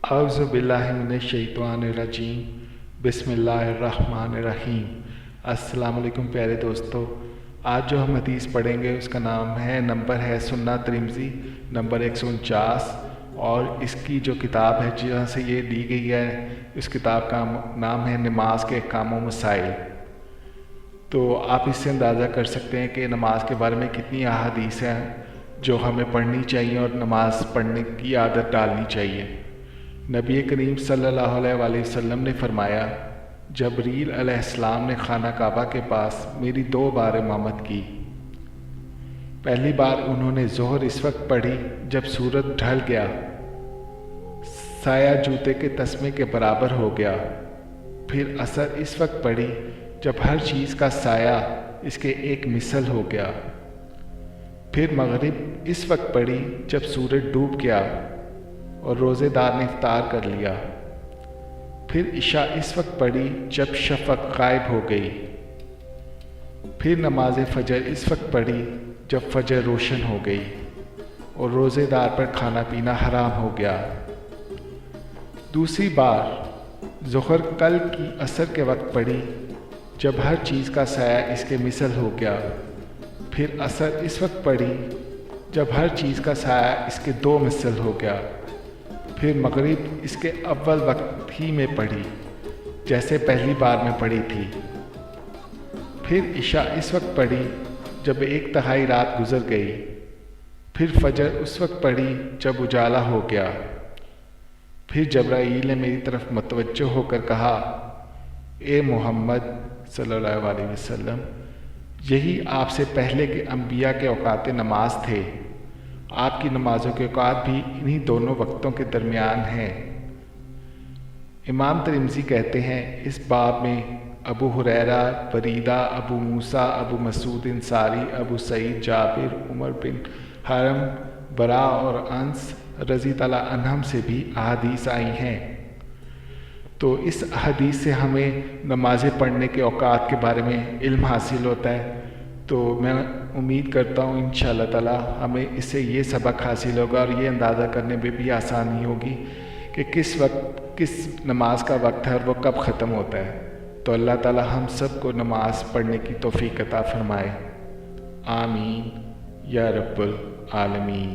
अऊज़ु बिल्लाहि मिनश्शैतानिर्रजीम बिस्मिल्लाहिर्रहमानिर्रहीम। अस्सलाम वालेकुम प्यारे दोस्तों, आज जो हम हदीस पढ़ेंगे उसका नाम है सुन्ना तिरमिज़ी नंबर 149 और इसकी जो किताब है जहाँ से ये दी गई है इस किताब का नाम है नमाज के अहकाम व मसाइल। तो आप इससे अंदाज़ा कर सकते हैं कि नमाज के बारे में कितनी अहादीस हैं जो हमें पढ़नी चाहिए और नमाज पढ़ने की आदत डालनी चाहिए। नबी करीम सल्लल्लाहु अलैहि वसल्लम ने फरमाया, जबरील अलैहिस्सलाम ने खाना काबा के पास मेरी 2 बार इमामत की। पहली बार उन्होंने ज़ोहर इस वक्त पढ़ी जब सूरज ढल गया, साया जूते के तस्मे के बराबर हो गया। फिर असर इस वक्त पढ़ी जब हर चीज़ का साया इसके एक मिसल हो गया। फिर मगरिब इस वक्त पढ़ी जब सूरज डूब गया और रोज़ेदार ने इफ्तार कर लिया। फिर इशा इस वक्त पढ़ी जब शफ़क़ गायब हो गई। फिर नमाज फ़जर इस वक्त पढ़ी जब फ़जर रोशन हो गई और रोज़ेदार पर खाना पीना हराम हो गया। दूसरी बार ज़ोहर कल की असर के वक्त पढ़ी जब हर चीज़ का साया इसके मिसल हो गया। फिर असर इस वक्त पढ़ी जब हर चीज़ का साया इसके 2 मिसल हो गया। फिर मगरिब इसके अव्वल वक्त ही में पढ़ी जैसे पहली बार में पढ़ी थी। फिर इशा इस वक्त पढ़ी जब 1/3 रात गुजर गई। फिर फ़जर उस वक्त पढ़ी जब उजाला हो गया। फिर जबराईल ने मेरी तरफ मतवज्जो होकर कहा, ए मोहम्मद सल्लल्लाहु अलैहि वसल्लम, यही आपसे पहले के अंबिया के औकात नमाज थे। आपकी नमाजों के औकात भी इन्हीं दोनों वक्तों के दरमियान हैं। इमाम तिरमिज़ी कहते हैं, इस बाब में अबू हुरैरा, बरीदा, अबू मूसा, अबू मसूद अंसारी, अबू सईद, जाबिर, उमर बिन हरम, बरा और अंस रज़ी तआला अन्हुम से भी अहादीस आई हैं। तो इस हदीस से हमें नमाज़ें पढ़ने के औकात के बारे में इल्म हासिल होता है। तो मैं उम्मीद करता हूँ इंशाअल्लाह ताला हमें इससे ये सबक हासिल होगा और ये अंदाज़ा करने में भी आसानी होगी कि किस वक्त किस नमाज का वक्त है और वो कब ख़त्म होता है। तो अल्लाह ताला हम सब को नमाज पढ़ने की तौफ़ीक़ अता फ़रमाए। आमीन या रब्बुल आलमीन।